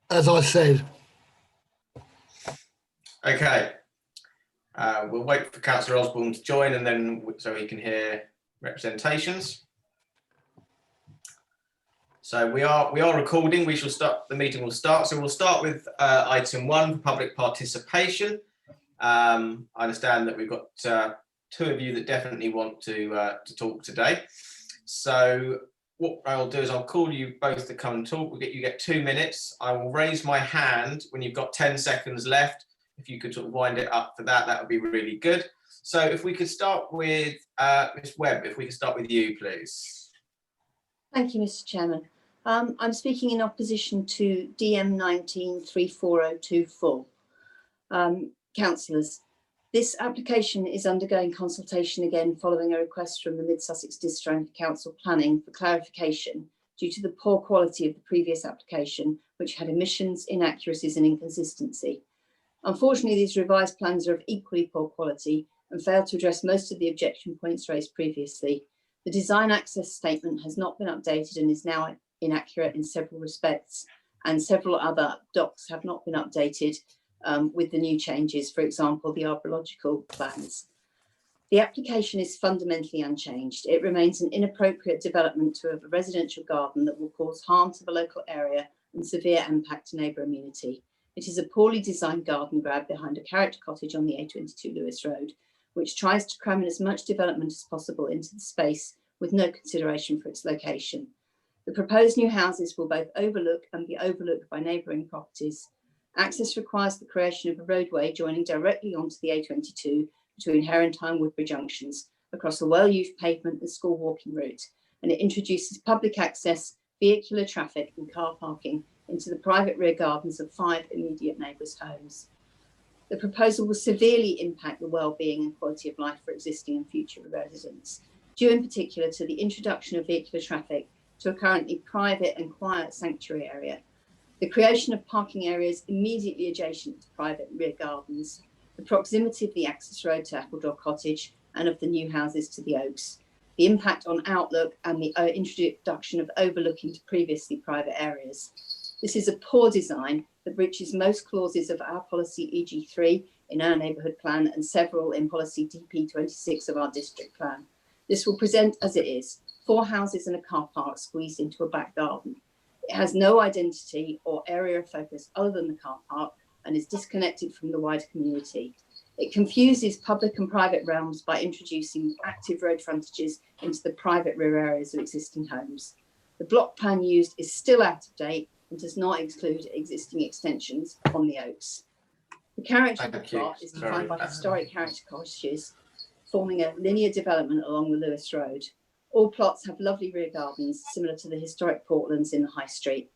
as I said. Okay. We'll wait for Councillor Osborne to join, and then so he can hear representations. So we are recording. We shall start. The meeting will start. So we'll start with item 1, public participation. I understand that we've got 2 of you that definitely want to talk today. So what I'll do is I'll call you both to come and talk. You get 2 minutes. I will raise my hand when you've got 10 seconds left. If you could sort of wind it up for that, that would be really good. So if we could start with Ms. Webb, if we could start with you, please. Thank you, Mr. Chairman. I'm speaking in opposition to DM 19-34024. Councillors, this application is undergoing consultation again following a request from the Mid Sussex District Council Planning for clarification due to the poor quality of the previous application, which had omissions, inaccuracies and inconsistency. Unfortunately, these revised plans are of equally poor quality and fail to address most of the objection points raised previously. The design access statement has not been updated and is now inaccurate in several respects, and several other docs have not been updated with the new changes, for example, the archaeological plans. The application is fundamentally unchanged. It remains an inappropriate development to a residential garden that will cause harm to the local area and severe impact to neighbour amenity. It is a poorly designed garden grab behind a character cottage on the A22 Lewis Road, which tries to cram in as much development as possible into the space with no consideration for its location. The proposed new houses will both overlook and be overlooked by neighbouring properties. Access requires the creation of a roadway joining directly onto the A22 between Herentine and Woodbury junctions across a well-used pavement and school walking route, and it introduces public access, vehicular traffic and car parking into the private rear gardens of 5 immediate neighbours' homes. The proposal will severely impact the well-being and quality of life for existing and future residents, due in particular to the introduction of vehicular traffic to a currently private and quiet sanctuary area, the creation of parking areas immediately adjacent to private rear gardens, the proximity of the access road to Appledore Cottage and of the new houses to the Oaks, the impact on outlook and the introduction of overlooking to previously private areas. This is a poor design that breaches most clauses of our policy EG3 in our neighbourhood plan and several in policy DP26 of our district plan. This will present as it is, 4 houses and a car park squeezed into a back garden. It has no identity or area of focus other than the car park and is disconnected from the wider community. It confuses public and private realms by introducing active road frontages into the private rear areas of existing homes. The block plan used is still out of date and does not include existing extensions on the Oaks. The character of the plot is defined by historic character cottages forming a linear development along the Lewis Road. All plots have lovely rear gardens similar to the historic Portlands in the High Street.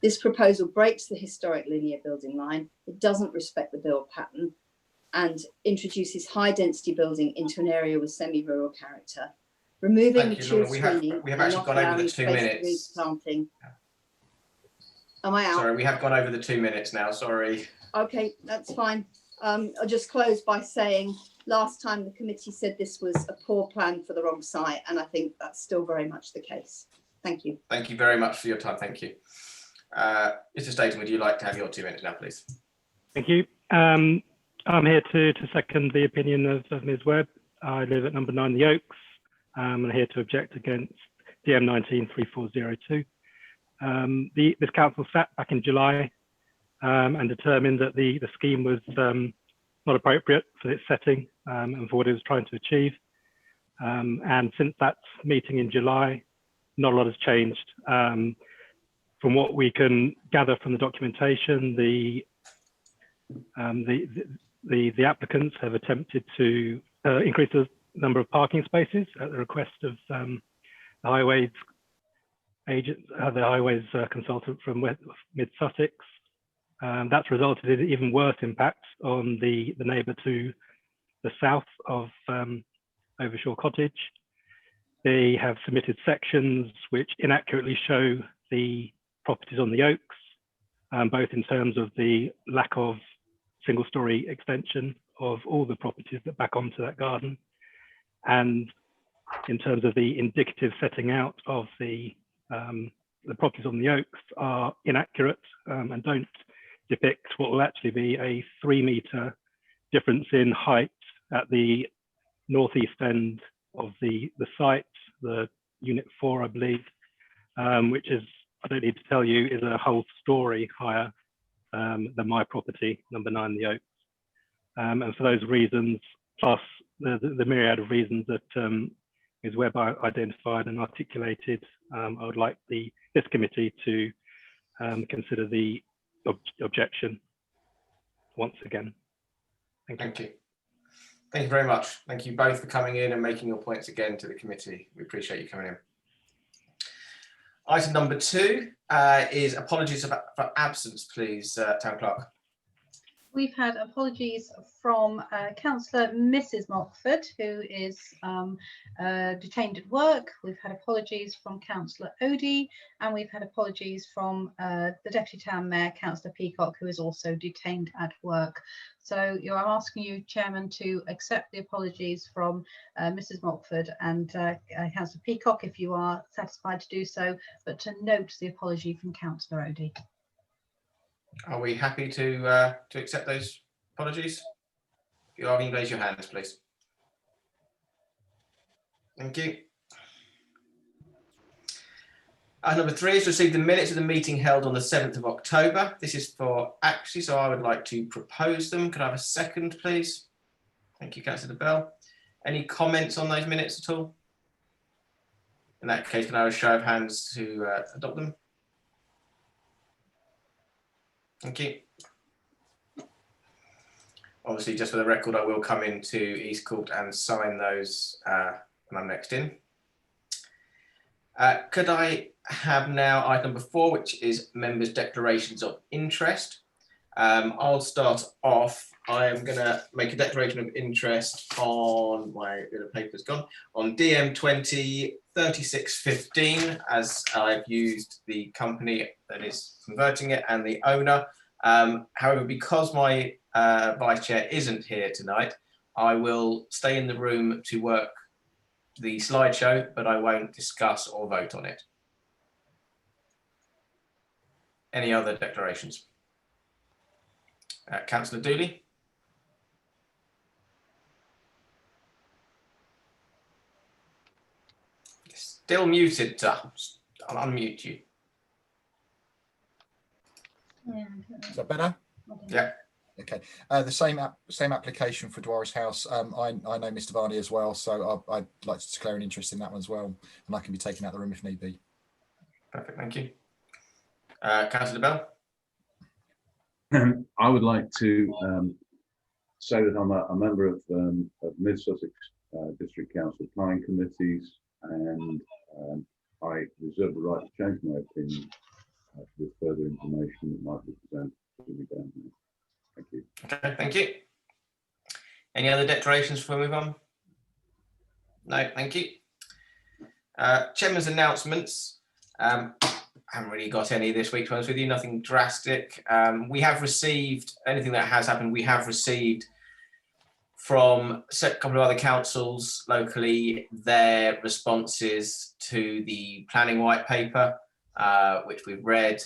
This proposal breaks the historic linear building line. It doesn't respect the build pattern and introduces high density building into an area with semi-rural character. Removing mature screening. We have actually gone over the 2 minutes. Planting. Am I out? Sorry, we have gone over the 2 minutes now, sorry. Okay, that's fine. I'll just close by saying last time the committee said this was a poor plan for the wrong site, and I think that's still very much the case. Thank you. Thank you very much for your time. Thank you. Mr. Staten, would you like to have your 2 minutes now, please? Thank you. I'm here to second the opinion of Ms. Webb. I live at number 9 The Oaks. I'm here to object against DM 19-3402. This council sat back in July and determined that the scheme was not appropriate for its setting and for what it was trying to achieve. And since that meeting in July, not a lot has changed. From what we can gather from the documentation, the applicants have attempted to increase the number of parking spaces at the request of the highways agent, the highways consultant from Mid Sussex. That's resulted in even worse impacts on the neighbour to the south of Overshore Cottage. They have submitted sections which inaccurately show the properties on the Oaks, both in terms of the lack of single-storey extension of all the properties that back onto that garden, and in terms of the indicative setting out of the the properties on the Oaks are inaccurate and don't depict what will actually be a 3-metre difference in height at the northeast end of the site, the unit 4, I believe, which is, I don't need to tell you, is a whole story higher than my property, number 9, the Oaks. And for those reasons, plus the myriad of reasons that is whereby identified and articulated, I would like this committee to consider the objection once again. Thank you. Thank you. Thank you very much. Thank you both for coming in and making your points again to the committee. We appreciate you coming in. Item number 2 is apologies for absence, please, Town Clerk. We've had apologies from Councillor Mrs Mockford, who is detained at work. We've had apologies from Councillor Odey, and we've had apologies from the Deputy Town Mayor, Councillor Peacock, who is also detained at work. So I'm asking you, Chairman, to accept the apologies from Mrs Mockford and Councillor Peacock, if you are satisfied to do so, but to note the apology from Councillor Odey. Are we happy to accept those apologies? If you are, can you raise your hands, please? Thank you. Number 3 is receive the minutes of the meeting held on the 7th of October. This is for Actually, so I would like to propose them. Could I have a second, please? Thank you, Councillor Bell. Any comments on those minutes at all? In that case, can I have a show of hands to adopt them? Thank you. Obviously, just for the record, I will come into East Court and sign those when I'm next in. Could I have now item number 4, which is members' declarations of interest? I'll start off. I'm going to make a declaration of interest on my bit of paper's gone on DM 203615, as I've used the company that is converting it and the owner. However, because my vice chair isn't here tonight, I will stay in the room to work the slideshow, but I won't discuss or vote on it. Any other declarations? Councillor Dooley? Still muted, I'll unmute you. Is that better? Yeah. Okay. The same application for Dwarris House. I know Mr. Varney as well, so I'd like to declare an interest in that one as well, and I can be taken out of the room if need be. Perfect, thank you. Councillor Bell? I would like to say that I'm a member of Mid Sussex District Council planning committees, and I reserve the right to change my opinion with further information that might be presented to me down here. Thank you. Okay, thank you. Any other declarations before we move on? No, thank you. Chairman's announcements. I haven't really got any this week, to be honest with you, nothing drastic. We have received, anything that has happened, we have received from a couple of other councils locally their responses to the planning white paper, which we've read,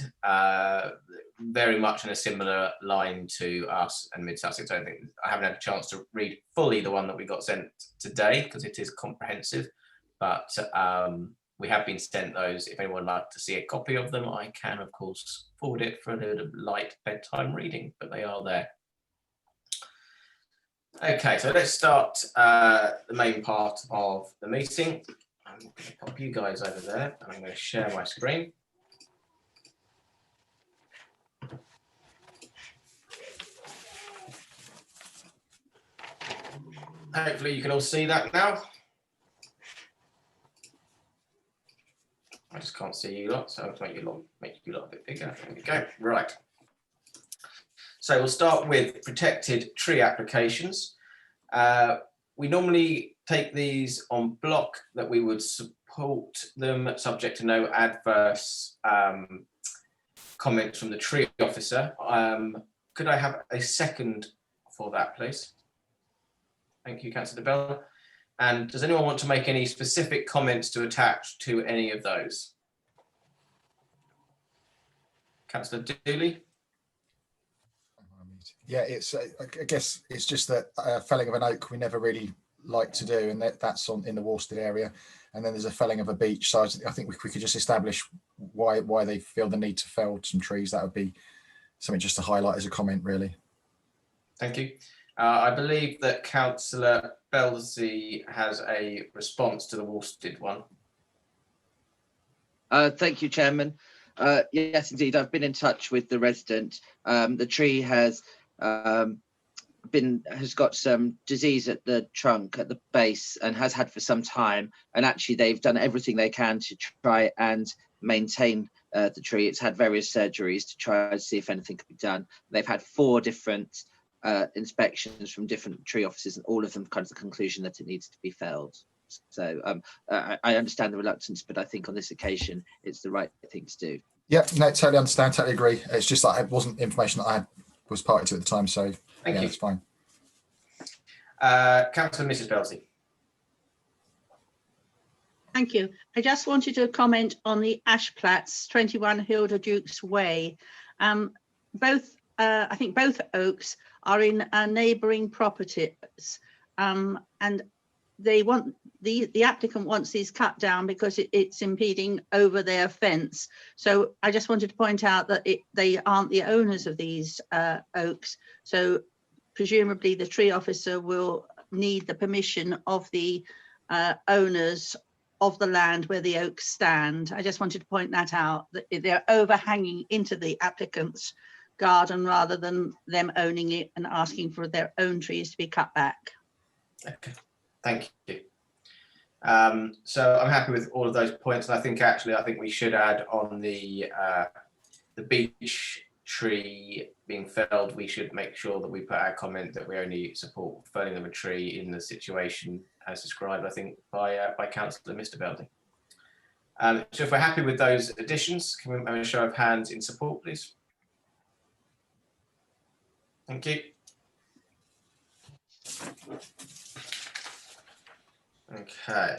very much in a similar line to us and Mid Sussex. I haven't had a chance to read fully the one that we got sent today because it is comprehensive, but we have been sent those. If anyone would like to see a copy of them, I can, of course, forward it for a little light bedtime reading, but they are there. Okay, so let's start the main part of the meeting. I'm going to pop you guys over there, and I'm going to share my screen. Hopefully you can all see that now. I just can't see you lot, so I'll make you lot a bit bigger. There we go. Right. So we'll start with protected tree applications. We normally take these on block, that we would support them subject to no adverse comments from the tree officer. Could I have a second for that, please? Thank you, Councillor Bell. And does anyone want to make any specific comments to attach to any of those? Councillor Dooley. Yeah, it's I guess it's just that felling of an oak we never really like to do, and that's in the Worsted area. And then there's a felling of a beech. So I think we could just establish why they feel the need to fell some trees. That would be something just to highlight as a comment, really. Thank you. I believe that Councillor Belsey has a response to the Worsted one. Thank you, Chairman. Yes, indeed, I've been in touch with the resident. The tree has got some disease at the trunk, at the base, and has had for some time. And actually, they've done everything they can to try and maintain the tree. It's had various surgeries to try and see if anything could be done. They've had 4 different inspections from different tree officers, and all of them come to the conclusion that it needs to be felled. So I understand the reluctance, but I think on this occasion it's the right thing to do. Yeah, no, totally understand, totally agree. It's just that it wasn't information that was party to at the time, so Thank you. That's fine. Councillor Mrs. Belsey. Thank you. I just wanted to comment on the ash plats, 21 Hilda Dukes Way. I think both oaks are in neighbouring properties, and they want the applicant wants these cut down because it's impeding over their fence. So I just wanted to point out that they aren't the owners of these oaks. So presumably the tree officer will need the permission of the owners of the land where the oaks stand. I just wanted to point that out, that they're overhanging into the applicant's garden rather than them owning it and asking for their own trees to be cut back. Okay, thank you. So I'm happy with all of those points, and I think we should add on the beech tree being felled. We should make sure that we put our comment that we only support felling of a tree in the situation as described, I think, by Councillor Mr. Belsey. So if we're happy with those additions, can we have a show of hands in support, please? Thank you. Okay.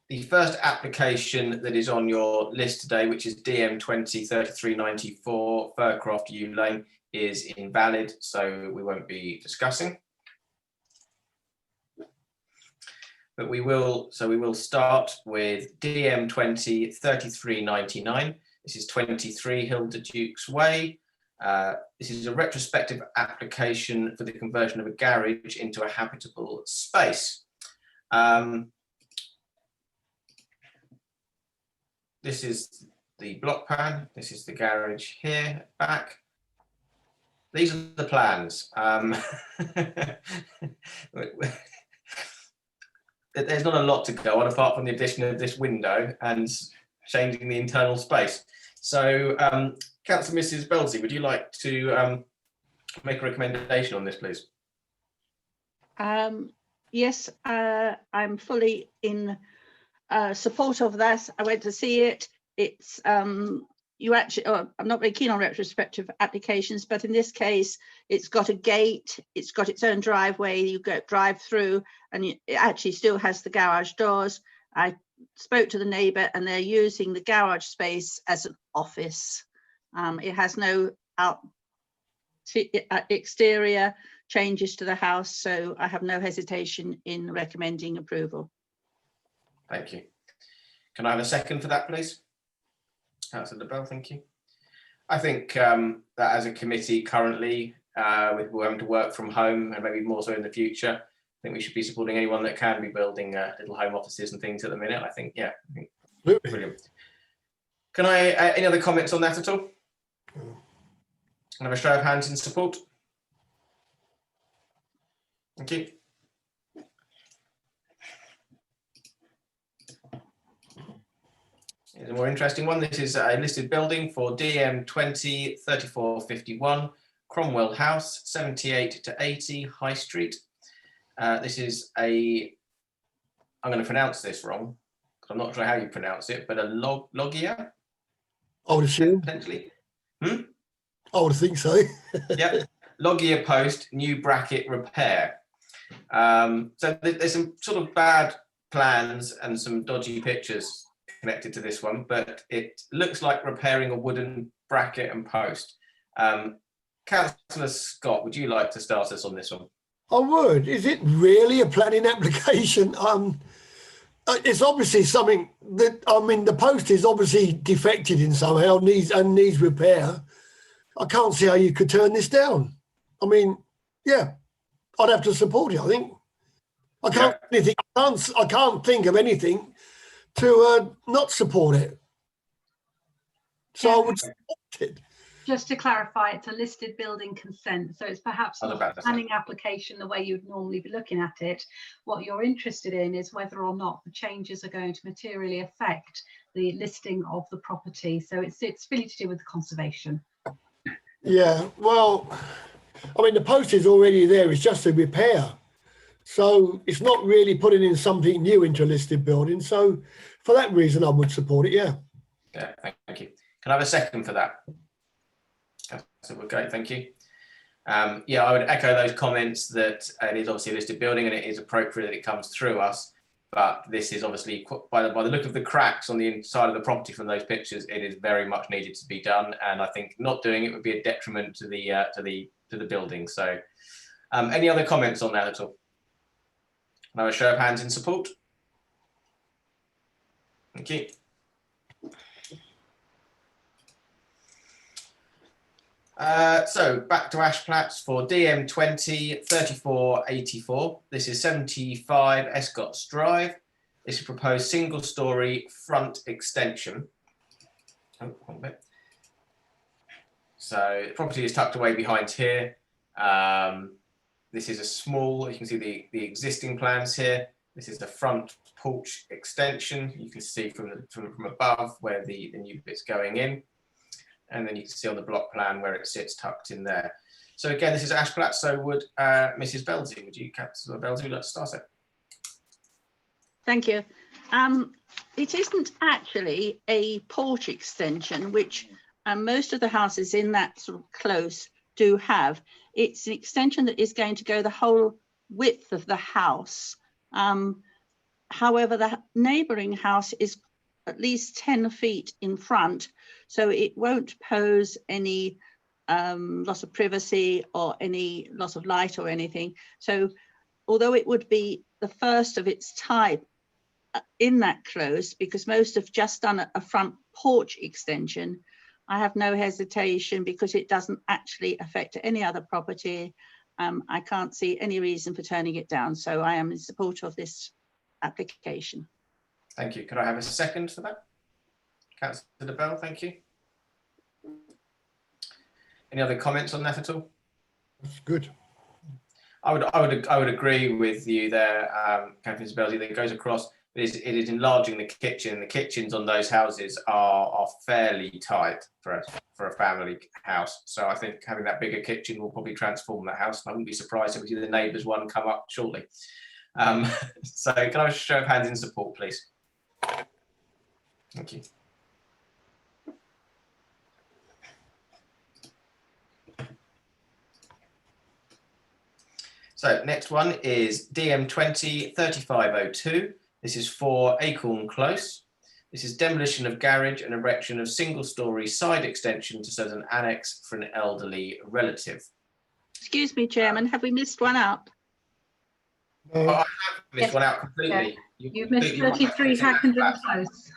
The first application that is on your list today, which is DM 203394 Furcroft Yew Lane, is invalid, so we won't be discussing. But we will start with DM 203399. This is 23 Hilda Dukes Way. This is a retrospective application for the conversion of a garage into a habitable space. This is the block plan. This is the garage here back. These are the plans. There's not a lot to go on apart from the addition of this window and changing the internal space. So, Councillor Mrs. Belsey, would you like to make a recommendation on this, please? Yes, I'm fully in support of that. I went to see it. It's I'm not very keen on retrospective applications, but in this case, it's got a gate, it's got its own driveway, you drive through, and it actually still has the garage doors. I spoke to the neighbour and they're using the garage space as an office. It has no exterior changes to the house, so I have no hesitation in recommending approval. Thank you. Can I have a second for that, please? Councillor Bell, thank you. I think that as a committee currently, with people having to work from home and maybe more so in the future, I think we should be supporting anyone that can be building little home offices and things at the minute. I think, yeah, brilliant. Can I, any other comments on that at all? Can I have a show of hands in support? Thank you. Here's a more interesting one. This is a listed building for DM 203451 Cromwell House, 78 to 80 High Street. This is I'm going to pronounce this wrong, because I'm not sure how you pronounce it, but a loggia? I would assume. Potentially. I would think so. Yep. Loggia post, new bracket repair. So there's some sort of bad plans and some dodgy pictures connected to this one, but it looks like repairing a wooden bracket and post. Councillor Scott, would you like to start us on this one? I would. Is it really a planning application? It's obviously something that, I mean, the post is obviously defected in somehow, needs repair. I can't see how you could turn this down. I mean, yeah, I'd have to support it, I think. I can't think of anything to not support it. So I would support it. Just to clarify, it's a listed building consent, so it's perhaps I was not about a to say. planning application the way you'd normally be looking at it. What you're interested in is whether or not the changes are going to materially affect the listing of the property. So it's really to do with the conservation. Yeah, well, I mean, the post is already there. It's just a repair. So it's not really putting in something new into a listed building. So for that reason, I would support it, yeah. Yeah, thank you. Can I have a second for that? Okay, thank you. Yeah, I would echo those comments that it is obviously a listed building and it is appropriate that it comes through us. But this is obviously, by the look of the cracks on the inside of the property from those pictures, it is very much needed to be done. And I think not doing it would be a detriment to the building. So, any other comments on that at all? Can I have a show of hands in support? Thank you. So back to Ashplatts for DM 20 3484. This is 75 Escotts Drive. This is proposed single-story front extension. Oh, one bit. So the property is tucked away behind here. This is a small, you can see the existing plans here. This is the front porch extension. You can see from above where the new bit's going in. And then you can see on the block plan where it sits tucked in there. So again, this is Ashplatts. So would Mrs. Belzy, would you, Councillor Belzy, like to start it? Thank you. It isn't actually a porch extension, which most of the houses in that sort of close do have. It's an extension that is going to go the whole width of the house. However, the neighbouring house is at least 10 feet in front, so it won't pose any loss of privacy or any loss of light or anything. So although it would be the first of its type in that close, because most have just done a front porch extension, I have no hesitation because it doesn't actually affect any other property. I can't see any reason for turning it down, so I am in support of this application. Thank you. Could I have a second for that? Councillor Bell, thank you. Any other comments on that at all? That's good. I would agree with you there, Councillor Belzy, that it goes across. It is enlarging the kitchen. The kitchens on those houses are fairly tight for a family house. So I think having that bigger kitchen will probably transform that house. I wouldn't be surprised if we see the neighbours one come up shortly. So can I have a show of hands in support, please? Thank you. So next one is DM 20 3502. This is for Acorn Close. This is demolition of garage and erection of single-story side extension to serve as an annex for an elderly relative. Excuse me, Chairman, have we missed one out? Oh, I have missed one out completely. Yeah. You've missed 33 Hackenden Close.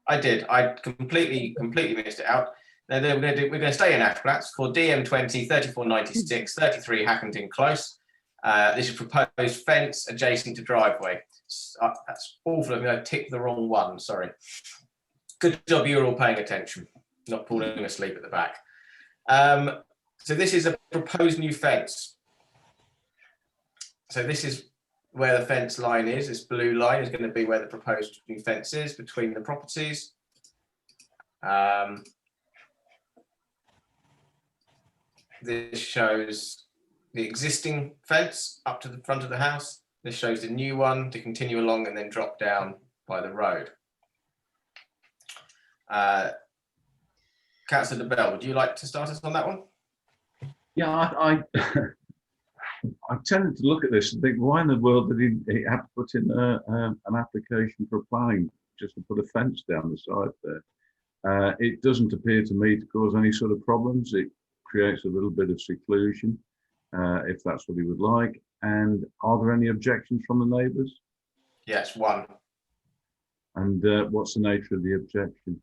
I did. I completely missed it out. Now we're going to stay in Ashplatts for DM 20 3496 33 Hackenden Close. This is proposed fence adjacent to driveway. That's awful of me. I ticked the wrong one. Sorry. Good job you were all paying attention, not falling asleep at the back. So this is a proposed new fence. So this is where the fence line is. This blue line is going to be where the proposed new fence is between the properties. This shows the existing fence up to the front of the house. This shows the new one to continue along and then drop down by the road. Councillor Bell, would you like to start us on that one? Yeah, I tended to look at this and think, why in the world did he have to put in an application for a planning just to put a fence down the side there. It doesn't appear to me to cause any sort of problems. It creates a little bit of seclusion, if that's what he would like. And are there any objections from the neighbours? Yes, one. And what's the nature of the objection?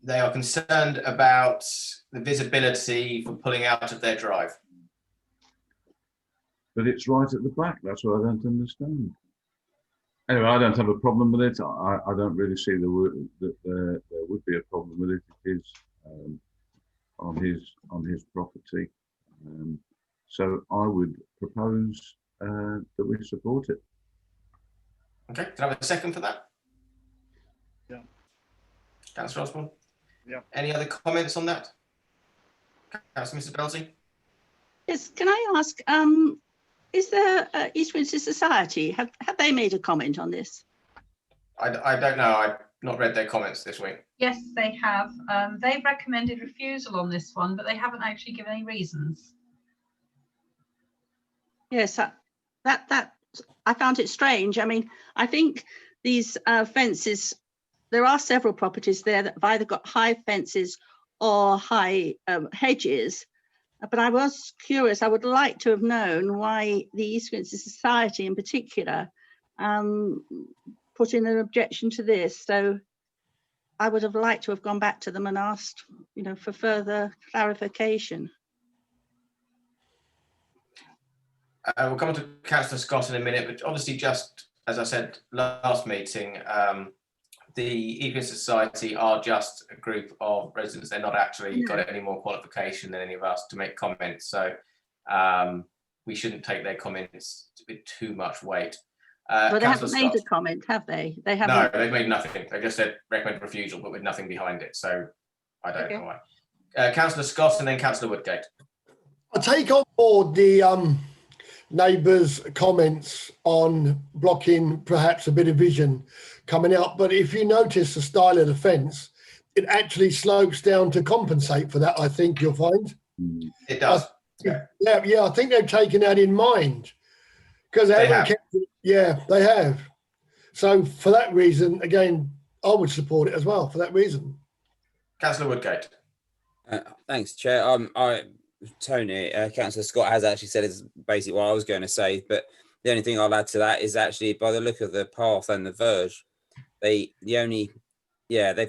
They are concerned about the visibility for pulling out of their drive. But it's right at the back. That's what I don't understand. Anyway, I don't have a problem with it. I don't really see that there would be a problem with it. It is on his property. So I would propose that we support it. Okay, can I have a second for that? Yeah. Councillor Osborne? Yeah. Any other comments on that? Councillor Mrs. Belsey? Yes, can I ask, is there East Windsor Society, have they made a comment on this? I don't know. I've not read their comments this week. Yes, they have. They've recommended refusal on this one, but they haven't actually given any reasons. Yes, that I found it strange. I mean, I think these fences, there are several properties there that have either got high fences or high hedges. But I was curious, I would like to have known why the East Windsor Society in particular put in an objection to this. So I would have liked to have gone back to them and asked, you know, for further clarification. We'll come on to Councillor Scott in a minute, but obviously, just as I said last meeting, the East Windsor Society are just a group of residents. They're not actually got any more qualification than any of us to make comments. So we shouldn't take their comments with too much weight. Well, they haven't made a comment, have they? They haven't. No, they've made nothing. They just said recommend refusal, but with nothing behind it. So I don't know why. Councillor Scott and then Councillor Woodgate. I take on board the neighbours' comments on blocking perhaps a bit of vision coming out, but if you notice the style of the fence, it actually slopes down to compensate for that. I think you'll find it does. Yeah, I think they've taken that in mind because they haven't kept it. Yeah, they have. So for that reason, again, I would support it as well for that reason. Councillor Woodgate. Thanks, Chair. Tony, Councillor Scott has actually said is basically what I was going to say, but the only thing I'll add to that is actually by the look of the path and the verge, they've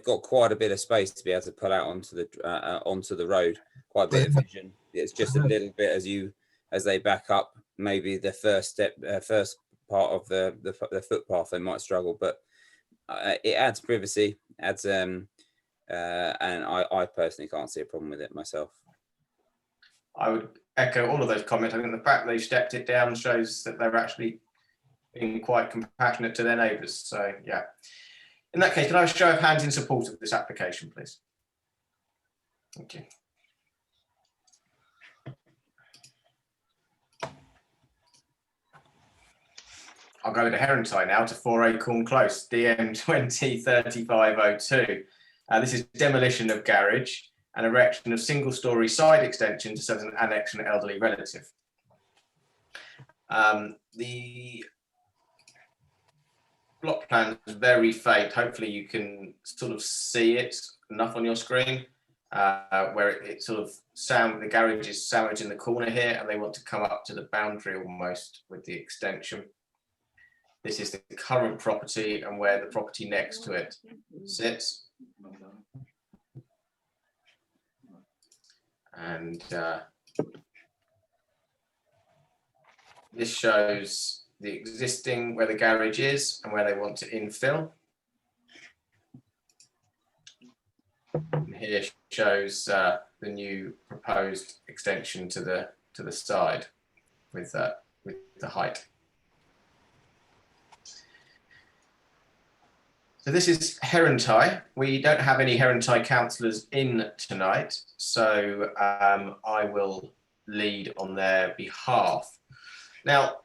got quite a bit of space to be able to pull out onto the road, quite a bit of vision. It's just a little bit as they back up, maybe the first part of the footpath they might struggle, but it adds privacy, and I personally can't see a problem with it myself. I would echo all of those comments. I think the fact they've stepped it down shows that they're actually being quite compassionate to their neighbours. So, yeah. In that case, can I have a show of hands in support of this application, please? Thank you. I'll go to Herentide now to 4 Acorn Close, DM 203502. This is demolition of garage and erection of single-storey side extension to serve as an annex and elderly relative. The block plan is very faint. Hopefully you can sort of see it enough on your screen, where it sort of the garage is sandwiched in the corner here, and they want to come up to the boundary almost with the extension. This is the current property and where the property next to it sits. And this shows the existing, where the garage is and where they want to infill. And here shows the new proposed extension to the side with the height. So this is Herentide. We don't have any Herentide councillors in tonight, so I will lead on their behalf. Now,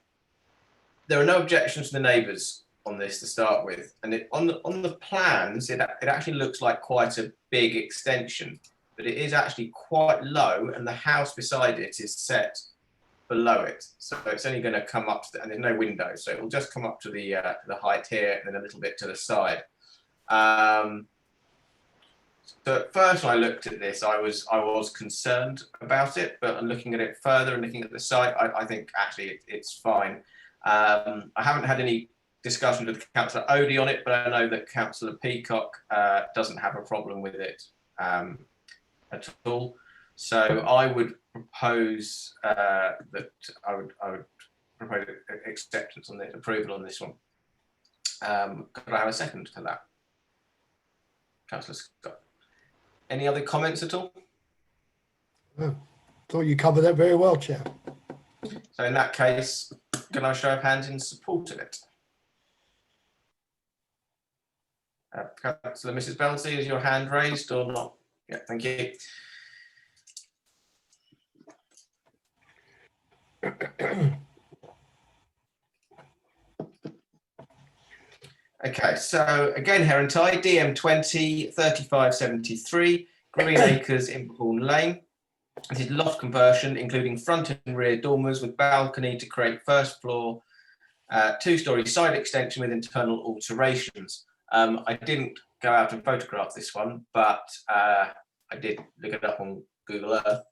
there are no objections from the neighbours on this to start with, and on the plans, it actually looks like quite a big extension, but it is actually quite low, and the house beside it is set below it. So it's only going to come up to and there's no window. So it will just come up to the height here and then a little bit to the side. So at first when I looked at this, I was concerned about it, but looking at it further and looking at the site, I think actually it's fine. I haven't had any discussions with Councillor Odie on it, but I know that Councillor Peacock doesn't have a problem with it at all. So I would propose that I would propose acceptance on this, approval on this one. Could I have a second to that? Councillor Scott. Any other comments at all? Oh, thought you covered that very well, Chair. So in that case, can I show of hands in support of it? Councillor Mrs. Belty, is your hand raised or not? Yeah, thank you. Okay, so again, Herentide, DM20 3573, Green Acres, Imphorn Lane. This is loft conversion, including front and rear dormers with balcony to create first floor, two-storey side extension with internal alterations. I didn't go out and photograph this one, but I did look it up on Google Earth.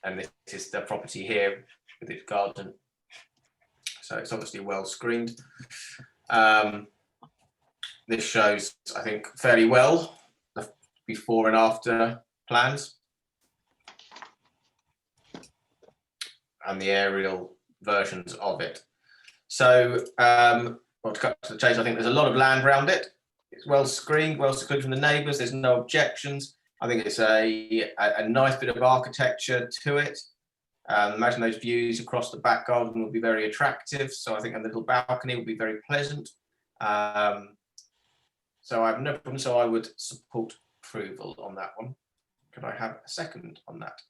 And this is the property here with its garden. So it's obviously well screened. This shows, I think, fairly well the before and after plans and the aerial versions of it. So, well, to cut to the chase, I think there's a lot of land around it. It's well screened, well secluded from the neighbours. There's no objections. I think it's a nice bit of architecture to it. Imagine those views across the back garden will be very attractive. So I think a little balcony will be very pleasant. So I have no problem. So I would support approval on that one. Could I have a second on that?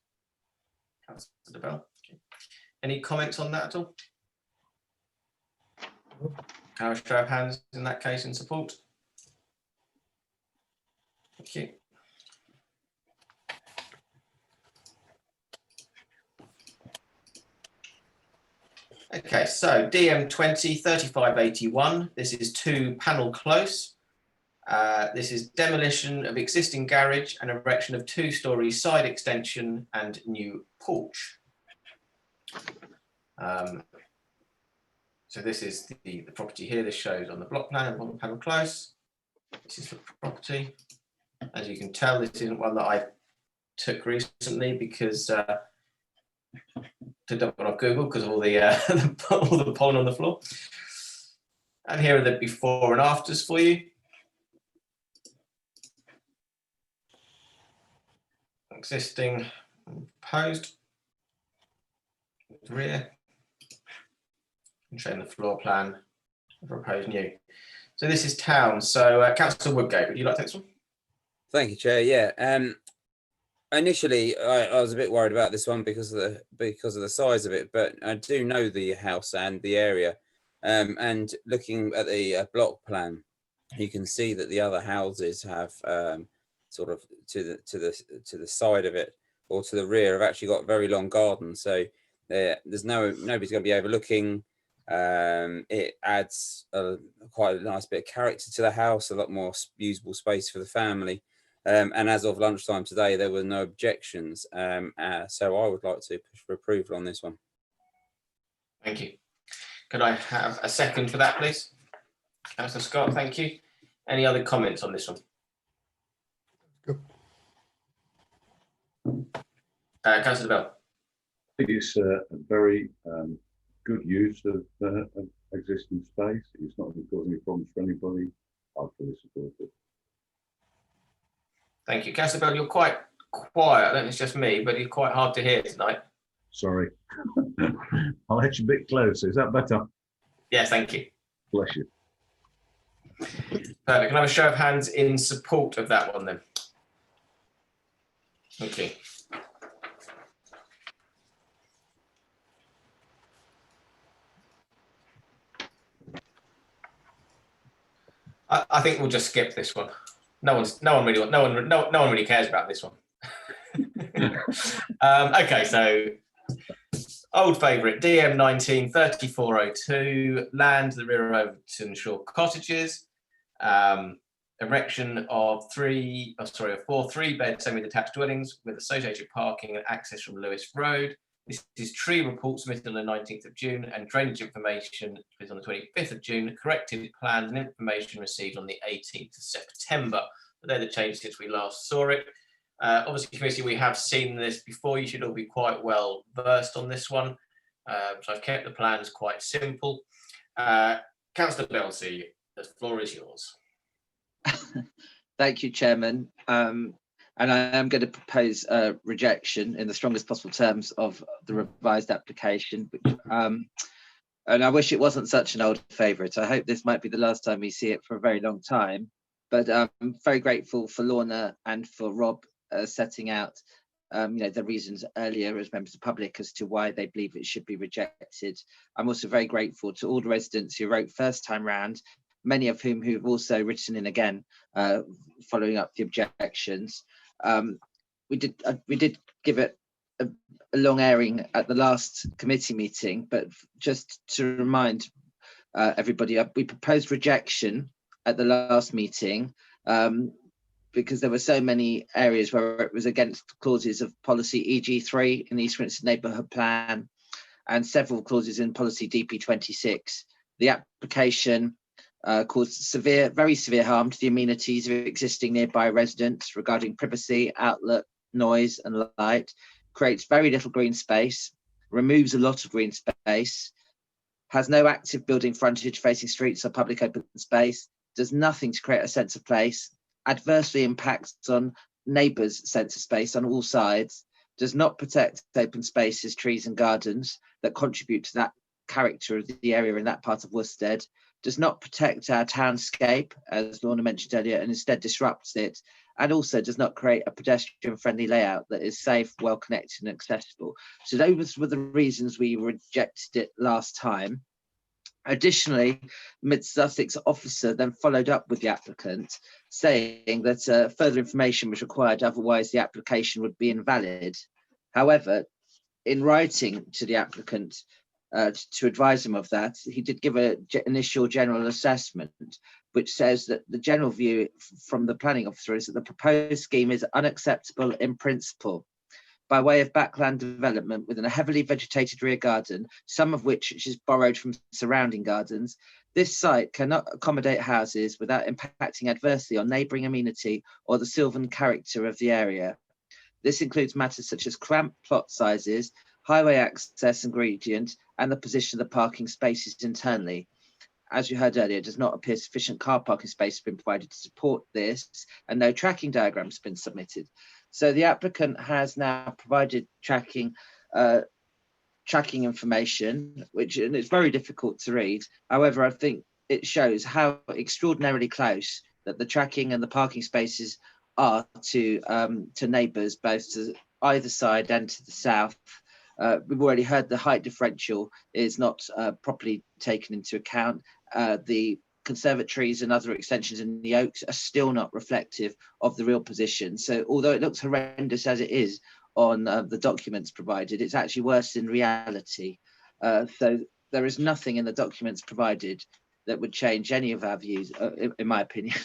Councillor Bell. Okay. Any comments on that at all? Can I show of hands in that case in support? Thank you. Okay, so DM20 3581. This is 2 Panel Close. This is demolition of existing garage and erection of 2-storey side extension and new porch. So this is the property here. This shows on the block plan on Panel Close. This is the property. As you can tell, this isn't one that I took recently because took that one off Google because of all the all the pollen on the floor. And here are the before and afters for you. Existing, proposed, rear, and showing the floor plan, proposed new. So this is town. So Councillor Woodgate, would you like to take this one? Thank you, Chair. Yeah. Initially, I was a bit worried about this one because of the size of it, but I do know the house and the area. And looking at the block plan, you can see that the other houses have sort of to the side of it or to the rear have actually got very long gardens. So there's nobody's going to be overlooking. It adds quite a nice bit of character to the house, a lot more usable space for the family. And as of lunchtime today, there were no objections. So I would like to push for approval on this one. Thank you. Could I have a second for that, please? Councillor Scott, thank you. Any other comments on this one? Councillor Bell. I think it's a very good use of existing space. It's not going to cause any problems for anybody. I fully support it. Thank you. Councillor Bell, you're quite quiet. I don't think it's just me, but you're quite hard to hear tonight. Sorry. I'll edge a bit closer. Is that better? Yes, thank you. Bless you. Perfect. Can I have a show of hands in support of that one then? Thank you. I think we'll just skip this one. No one really cares about this one. Okay, so Old favourite, DM19 3402, land the rear of Overton Shore cottages. Erection of four 3-bed semi-detached dwellings with associated parking and access from Lewis Road. This is tree report submitted on the 19th of June and drainage information is on the 25th of June. Corrected plans and information received on the 18th of September. They're the changes since we last saw it. Obviously, committee, we have seen this before. You should all be quite well versed on this one. So I've kept the plans quite simple. Councillor Belsey, the floor is yours. Thank you, Chairman. And I am going to propose rejection in the strongest possible terms of the revised application. Which, and I wish it wasn't such an old favourite. I hope this might be the last time we see it for a very long time. But I'm very grateful for Lorna and for Rob setting out the reasons earlier as members of the public as to why they believe it should be rejected. I'm also very grateful to all the residents who wrote first time round, many of whom who've also written in again, following up the objections. We did give it a long airing at the last committee meeting, but just to remind everybody, we proposed rejection at the last meeting because there were so many areas where it was against clauses of policy EG3 in the East Grinstead Neighbourhood Plan and several clauses in policy DP26. The application caused very severe harm to the amenities of existing nearby residents regarding privacy, outlook, noise and light, creates very little green space, removes a lot of green space, has no active building frontage facing streets or public open space, does nothing to create a sense of place, adversely impacts on neighbours' sense of space on all sides, does not protect open spaces, trees and gardens that contribute to that character of the area in that part of Worstead, does not protect our townscape, as Lorna mentioned earlier, and instead disrupts it, and also does not create a pedestrian-friendly layout that is safe, well-connected and accessible. So those were the reasons we rejected it last time. Additionally, Mid Sussex officer then followed up with the applicant, saying that further information was required, otherwise the application would be invalid. However, in writing to the applicant, to advise him of that, he did give an initial general assessment, which says that the general view from the planning officer is that the proposed scheme is unacceptable in principle, by way of backland development within a heavily vegetated rear garden, some of which is borrowed from surrounding gardens. This site cannot accommodate houses without impacting adversely on neighbouring amenity or the sylvan character of the area. This includes matters such as cramped plot sizes, highway access and gradient, and the position of the parking spaces internally. As you heard earlier, it does not appear sufficient car parking space has been provided to support this, and no tracking diagrams have been submitted. So the applicant has now provided tracking information, and it's very difficult to read. However, I think it shows how extraordinarily close that the tracking and the parking spaces are to neighbours, both to either side and to the south. We've already heard the height differential is not properly taken into account. The conservatories and other extensions in the Oaks are still not reflective of the real position. So although it looks horrendous as it is on the documents provided, it's actually worse in reality. So there is nothing in the documents provided that would change any of our views, in my opinion,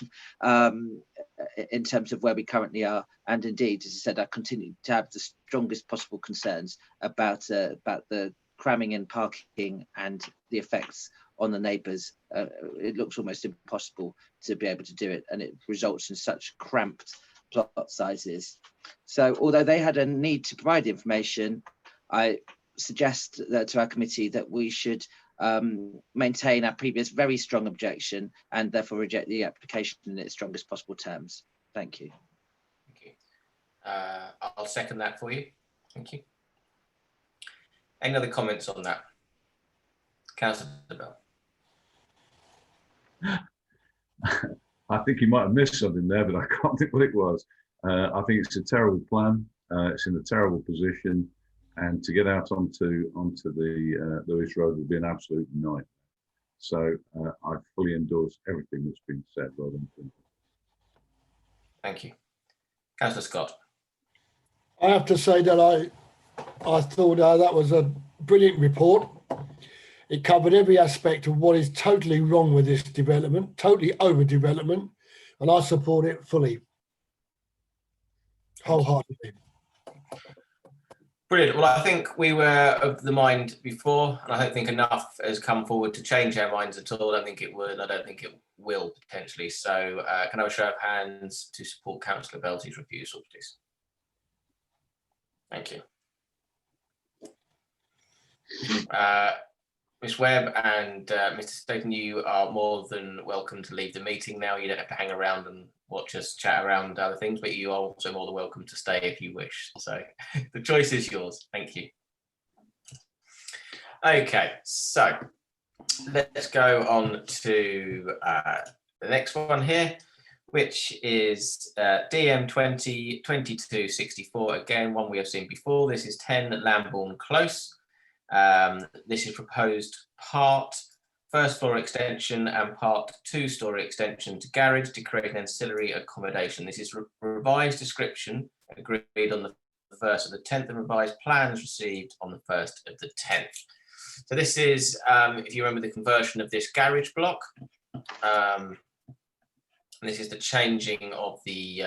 in terms of where we currently are. And indeed, as I said, I continue to have the strongest possible concerns about the cramming in parking and the effects on the neighbours. It looks almost impossible to be able to do it, and it results in such cramped plot sizes. So although they had a need to provide the information, I suggest to our committee that we should maintain our previous very strong objection and therefore reject the application in its strongest possible terms. Thank you. Thank you. I'll second that for you. Thank you. Any other comments on that? Councillor Bell. I think you might have missed something there, but I can't think what it was. I think it's a terrible plan. It's in a terrible position, and to get out onto the Lewis Road would be an absolute nightmare. So I fully endorse everything that's been said. Well done. Thank you. Councillor Scott. I have to say that I thought that was a brilliant report. It covered every aspect of what is totally wrong with this development, totally overdevelopment, and I support it fully, wholeheartedly. Brilliant. Well, I think we were of the mind before, and I don't think enough has come forward to change our minds at all. I don't think it would. I don't think it will potentially. So can I have a show of hands to support Councillor Belty's refusal, please? Thank you. Ms Webb and Mr Staten, you are more than welcome to leave the meeting now. You don't have to hang around and watch us chat around other things, but you are also more than welcome to stay if you wish. So the choice is yours. Thank you. Okay, so let's go on to the next one here, which is DM 202264. Again, one we have seen before. This is 10 Lambourne Close. This is proposed part first floor extension and part 2-story extension to garage to create an ancillary accommodation. This is revised description agreed on the 1st of the 10th and revised plans received on the 1st of the 10th. So this is, if you remember, the conversion of this garage block. And this is the changing of the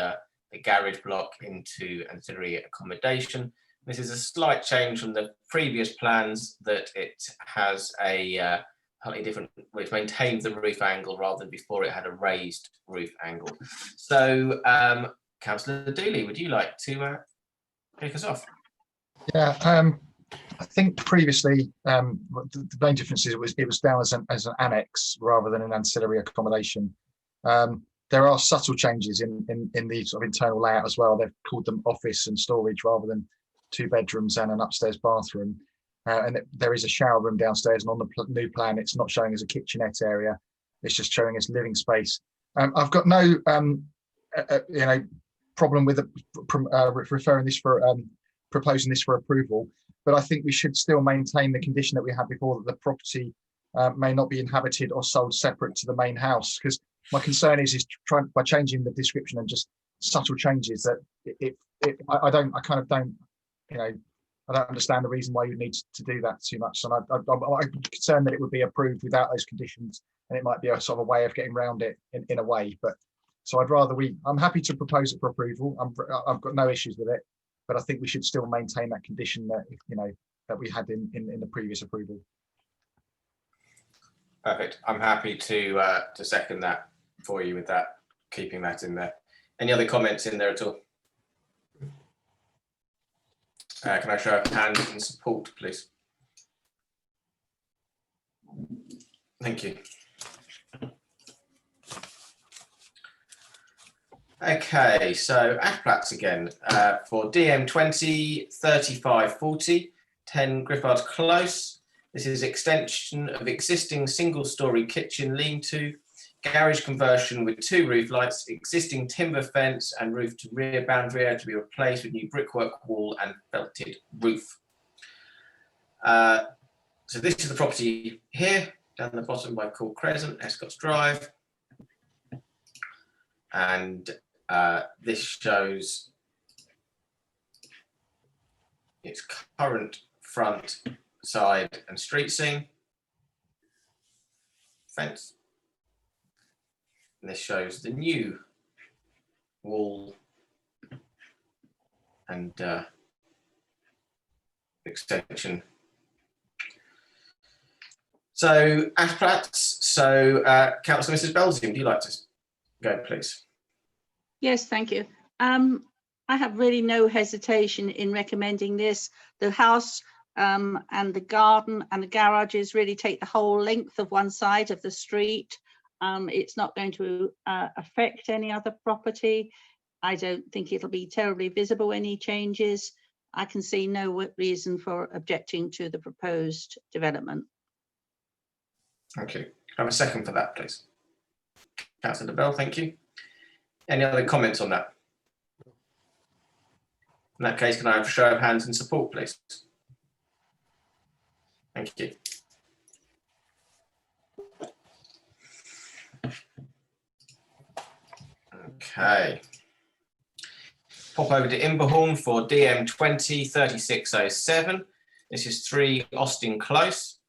garage block into ancillary accommodation. This is a slight change from the previous plans that it has a slightly different, which maintains the roof angle rather than before it had a raised roof angle. So, Councillor Dooley, would you like to kick us off? Yeah, I think previously the main difference is it was down as an annex rather than an ancillary accommodation. There are subtle changes in the sort of internal layout as well. They've called them office and storage rather than 2 bedrooms and an upstairs bathroom. And there is a shower room downstairs, and on the new plan, it's not showing as a kitchenette area. It's just showing as living space. I've got no, problem with referring this for proposing this for approval, but I think we should still maintain the condition that we had before, that the property may not be inhabited or sold separate to the main house. Because my concern is trying by changing the description and just subtle changes that I don't understand the reason why you need to do that too much. And I'm concerned that it would be approved without those conditions, and it might be a sort of a way of getting around it in a way. But so I'm happy to propose it for approval. I've got no issues with it, but I think we should still maintain that condition that that we had in the previous approval. Perfect. I'm happy to second that for you with that, keeping that in there. Any other comments in there at all? Can I show a hand in support, please? Thank you. Okay, so Ashplatz again for DM 203540, 10 Griffard Close. This is extension of existing single-story kitchen lean-to, garage conversion with 2 roof lights, existing timber fence and roof to rear boundary area to be replaced with new brickwork wall and felted roof. So this is the property here, down the bottom by Court Crescent, Escotts Drive. And this shows its current front, side and street scene fence. And this shows the new wall and extension. So Ashplatz, Councillor Mrs. Belzy, would you like to go, please? Yes, thank you. I have really no hesitation in recommending this. The house and the garden and the garages really take the whole length of one side of the street. It's not going to affect any other property. I don't think it'll be terribly visible, any changes. I can see no reason for objecting to the proposed development. Thank you. I have a second for that, please. Councillor Bell, thank you. Any other comments on that? In that case, can I have a show of hands in support, please? Thank you. Okay. Pop over to Imberhorn for DM 203607. This is 3 Austin Close.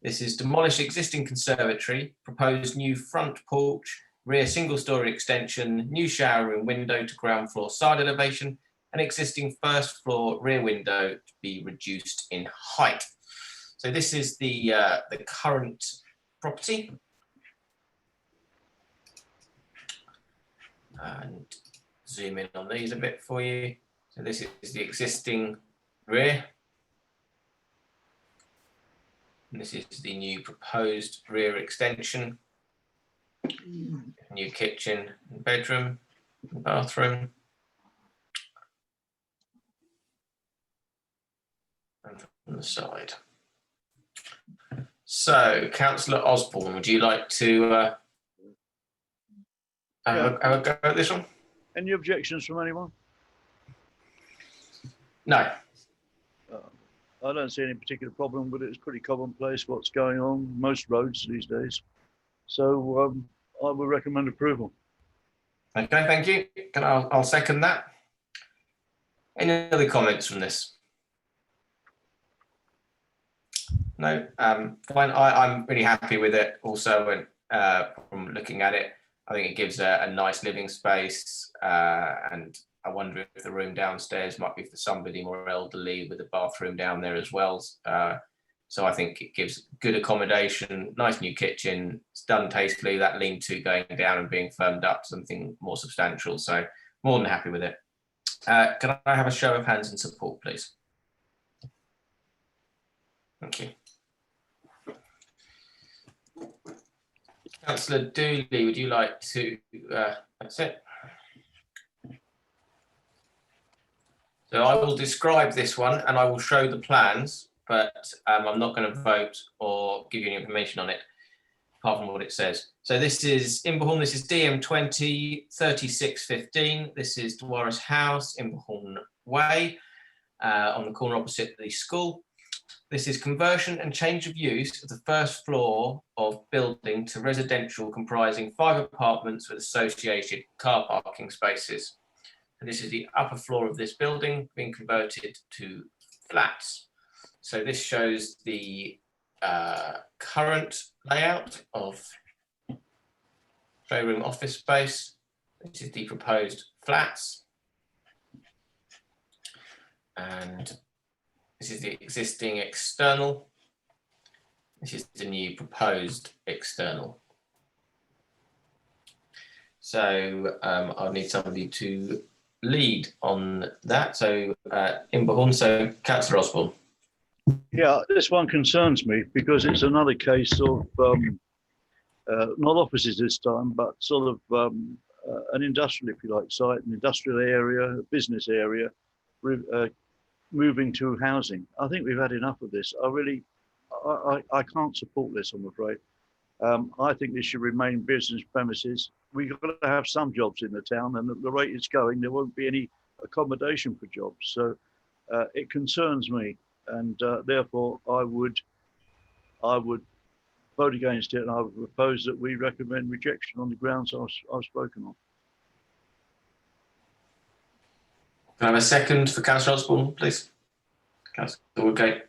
This is demolish existing conservatory, proposed new front porch, rear single-story extension, new shower room window to ground floor side elevation, and existing first floor rear window to be reduced in height. So this is the current property. And zoom in on these a bit for you. So this is the existing rear. And this is the new proposed rear extension. New kitchen and bedroom and bathroom. And from the side. So, Councillor Osborne, would you like to have a go at this one? Any objections from anyone? No. I don't see any particular problem with it. It's pretty commonplace what's going on most roads these days. So I would recommend approval. Okay, thank you. I'll second that. Any other comments from this? No, fine. I'm really happy with it. Also, from looking at it, I think it gives a nice living space, and I wonder if the room downstairs might be for somebody more elderly with a bathroom down there as well. So I think it gives good accommodation, nice new kitchen. It's done tastefully. That lean-to going down and being firmed up, something more substantial. So more than happy with it. Can I have a show of hands in support, please? Thank you. Councillor Dooley, would you like to, that's it. So I will describe this one and I will show the plans, but I'm not going to vote or give you any information on it, apart from what it says. So this is Imberhorn, this is DM20 3615. This is Dwaris House, Imberhorn Way, on the corner opposite the school. This is conversion and change of use of the first floor of building to residential comprising 5 apartments with associated car parking spaces. And this is the upper floor of this building being converted to flats. So this shows the current layout of showroom office space. This is the proposed flats. And this is the existing external. This is the new proposed external. So I'll need somebody to lead on that. So Imberhorn, so Councillor Osborne. Yeah, this one concerns me because it's another case of not offices this time, but sort of an industrial, if you like, site, an industrial area, a business area, moving to housing. I think we've had enough of this. I can't support this, I'm afraid. I think this should remain business premises. We've got to have some jobs in the town, and at the rate it's going, there won't be any accommodation for jobs. So it concerns me, and therefore I would vote against it, and I would propose that we recommend rejection on the grounds I've spoken on. Can I have a second for Councillor Osborne, please? Councillor Woodgate.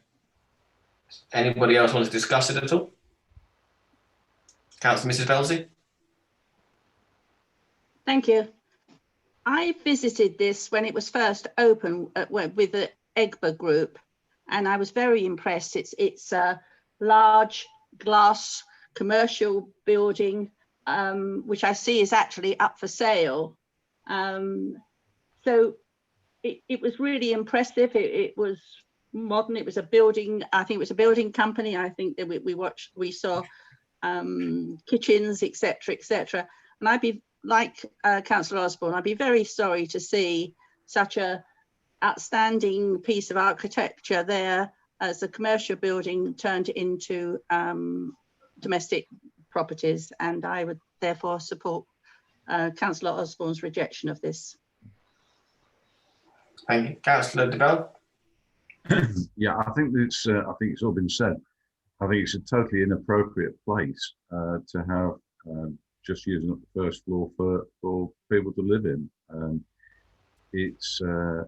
Anybody else want to discuss it at all? Councillor Mrs. Belsey. Thank you. I visited this when it was first open with the Egbert Group, and I was very impressed. It's a large glass commercial building, which I see is actually up for sale. So it was really impressive. It was modern. It was a building. I think it was a building company. I think that we saw kitchens, etc., etc. And I'd be like Councillor Osborne. I'd be very sorry to see such a outstanding piece of architecture there as a commercial building turned into domestic properties. And I would therefore support Councillor Osborne's rejection of this. Thank you, Councillor de Bell. Yeah, I think it's all been said. I think it's a totally inappropriate place to have just using up the first floor for people to live in. It's as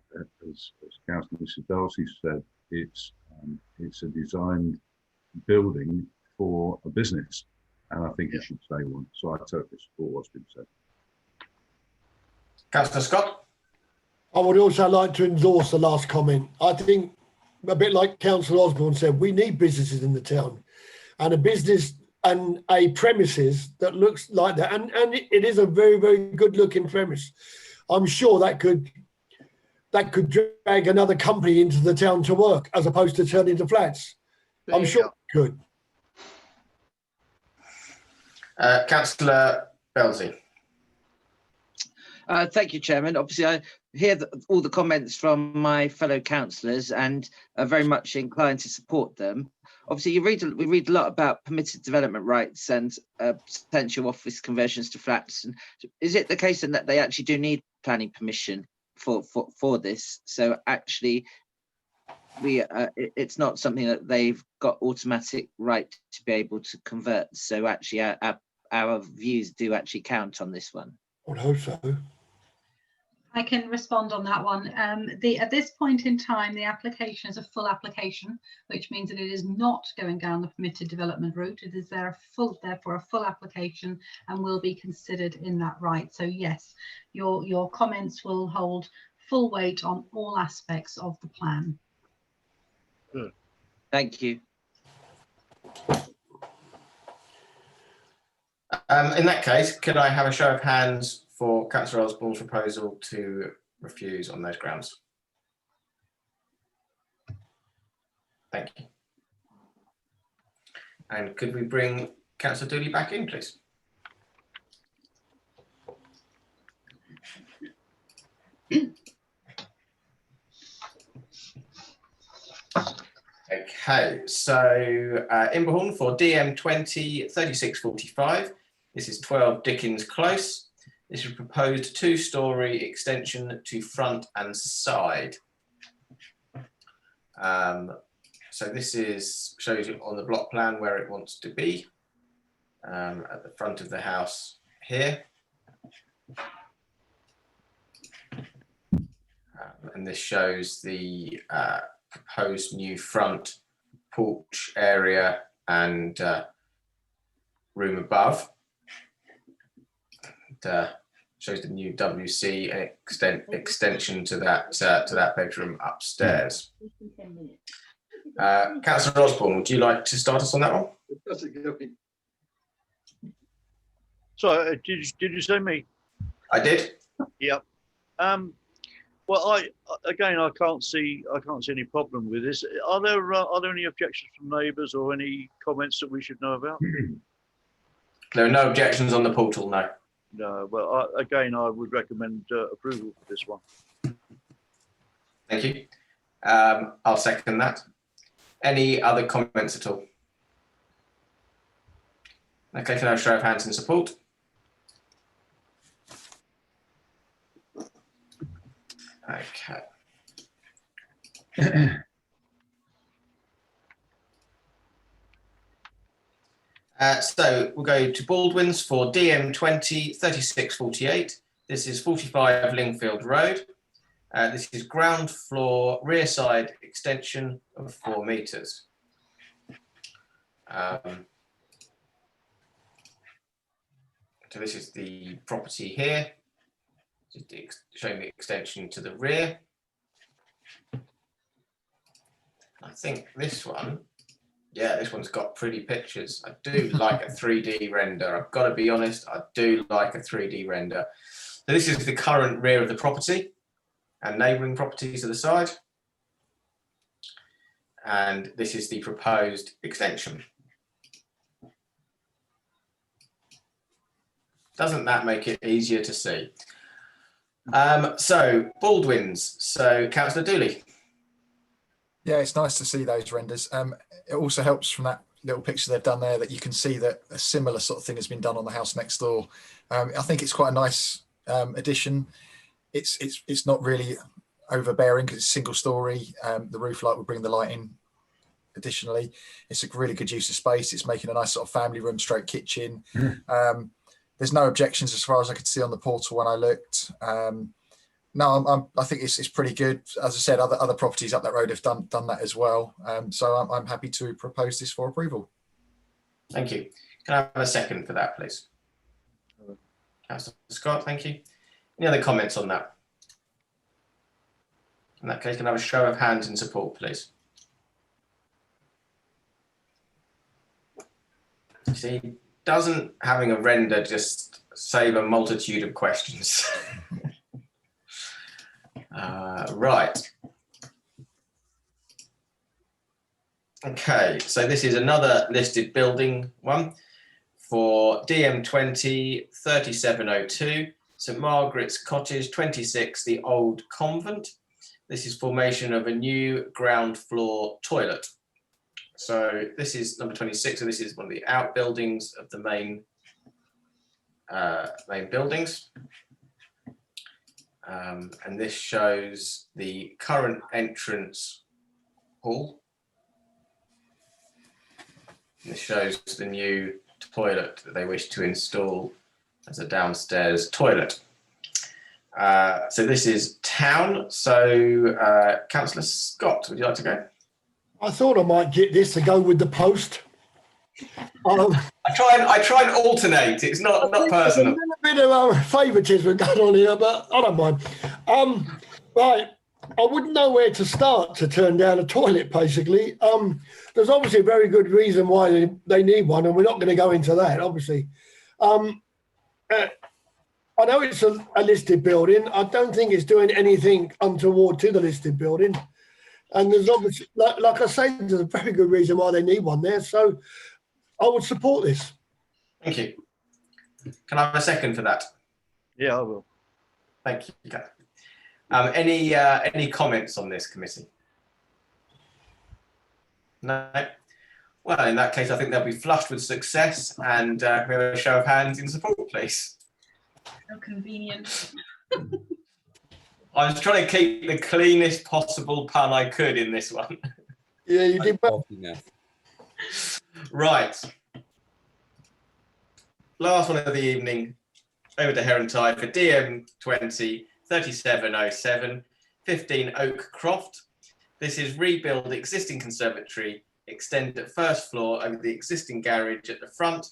Councillor Mrs. Darcy said, it's It's a designed building for a business, and I think it should stay one. So I totally support what's been said. Councillor Scott? I would also like to endorse the last comment. I think, a bit like Councillor Osborne said, we need businesses in the town, and a business and a premises that looks like that, and it is a very, very good looking premise. I'm sure that could drag another company into the town to work, as opposed to turn into flats. I'm sure it could. Councillor Belzy. Thank you, Chairman. Obviously, I hear all the comments from my fellow councillors and are very much inclined to support them. Obviously, we read a lot about permitted development rights and potential office conversions to flats. And is it the case that they actually do need planning permission for this? So actually, it's not something that they've got automatic right to be able to convert. So actually, our views do actually count on this one. I would hope so. I can respond on that one. At this point in time, the application is a full application, which means that it is not going down the permitted development route. It is therefore a full application and will be considered in that right. So yes, your comments will hold full weight on all aspects of the plan. Good. Thank you. In that case, could I have a show of hands for Councillor Osborne's proposal to refuse on those grounds? Thank you. And could we bring Councillor Dooley back in, please? Okay, so Imberhorn for DM 20 3645. This is 12 Dickens Close. This is a proposed 2-storey extension to front and side. So this shows you on the block plan where it wants to be, at the front of the house here. And this shows the proposed new front porch area and room above. Shows the new WC extension to that bedroom upstairs. Councillor Osborne, would you like to start us on that one? Sorry, did you say me? I did. Yep. Well, I can't see any problem with this. Are there any objections from neighbours or any comments that we should know about? There are no objections on the portal, no. No, well, I would recommend approval for this one. Thank you. I'll second that. Any other comments at all? Okay, can I have a show of hands in support? Okay. So we'll go to Baldwin's for DM 20 3648. This is 45 Lingfield Road. This is ground floor rear side extension of 4 metres. So this is the property here, just showing the extension to the rear. I think this one, yeah, this one's got pretty pictures. I do like a 3D render. I've got to be honest, I do like a 3D render. So this is the current rear of the property and neighbouring properties to the side. And this is the proposed extension. Doesn't that make it easier to see? So Baldwin's, so Councillor Dooley. Yeah, it's nice to see those renders. It also helps from that little picture they've done there that you can see that a similar sort of thing has been done on the house next door. I think it's quite a nice addition. It's not really overbearing because it's single story. The roof light will bring the light in. Additionally, it's a really good use of space. It's making a nice sort of family room stroke kitchen. There's no objections as far as I could see on the portal when I looked. no, I think it's pretty good. As I said, other properties up that road have done that as well. So I'm happy to propose this for approval. Thank you. Can I have a second for that, please? Councillor Scott, thank you. Any other comments on that? In that case, can I have a show of hands in support, please? See, doesn't having a render just save a multitude of questions? Right. Okay, so this is another listed building one for DM20 3702, St Margaret's Cottage 26, the Old Convent. This is formation of a new ground floor toilet. So this is number 26, so this is one of the outbuildings of the main buildings. And this shows the current entrance hall. And this shows the new toilet that they wish to install as a downstairs toilet. So this is town. So Councillor Scott, would you like to go? I thought I might get this to go with the post. I try and alternate. It's not personal. There's a bit of favouritism going on here, but I don't mind. Right, I wouldn't know where to start to turn down a toilet, basically. There's obviously a very good reason why they need one, and we're not going to go into that, obviously. I know it's a listed building. I don't think it's doing anything untoward to the listed building. And there's obviously, like I say, there's a very good reason why they need one there. So I would support this. Thank you. Can I have a second for that? Yeah, I will. Thank you. Any comments on this committee? No. Well, in that case, I think they'll be flushed with success, and we have a show of hands in support, please. How convenient. I was trying to keep the cleanest possible pun I could in this one. Yeah, you did well. Right. Last one of the evening, over to Herentide for DM20 3707, 15 Oak Croft. This is rebuild existing conservatory, extend at first floor over the existing garage at the front,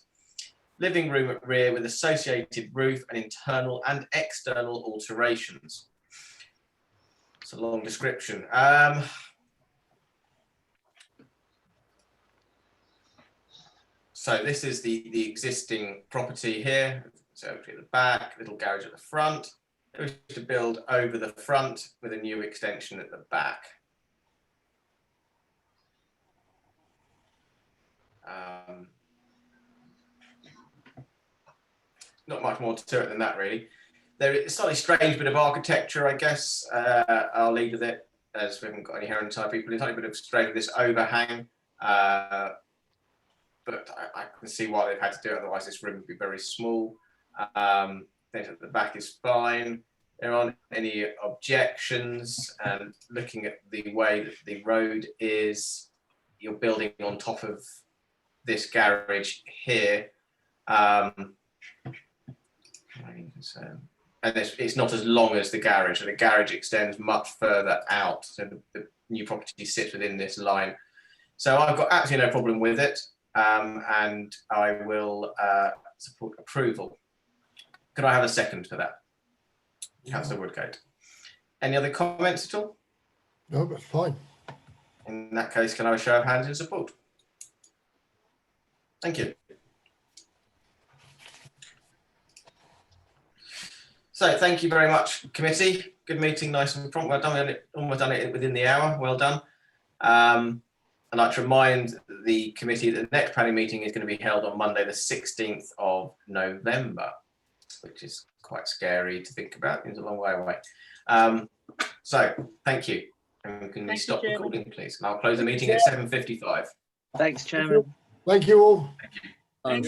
living room at rear with associated roof and internal and external alterations. It's a long description. So this is the existing property here. So at the back, little garage at the front. They wish to build over the front with a new extension at the back. Not much more to it than that, really. There is a slightly strange bit of architecture, I guess. I'll leave with it, as we haven't got any Herentide people. A tiny bit of strange, this overhang. But I can see why they've had to do it, otherwise this room would be very small. Things at the back is fine. There aren't any objections, and looking at the way that the road is, you're building on top of this garage here. And it's not as long as the garage, and the garage extends much further out. So the new property sits within this line. So I've got absolutely no problem with it, and I will support approval. Could I have a second for that? Councillor Woodgate. Any other comments at all? No, that's fine. In that case, can I have a show of hands in support? Thank you. So thank you very much, committee. Good meeting, nice and prompt. Well done, almost done it within the hour. Well done. I'd like to remind the committee that the next planning meeting is going to be held on Monday, the 16th of November, which is quite scary to think about. It's a long way away. So thank you. And can we stop recording, please? And I'll close the meeting at 7:55. Thanks, Chairman. Thank you all. Thank you.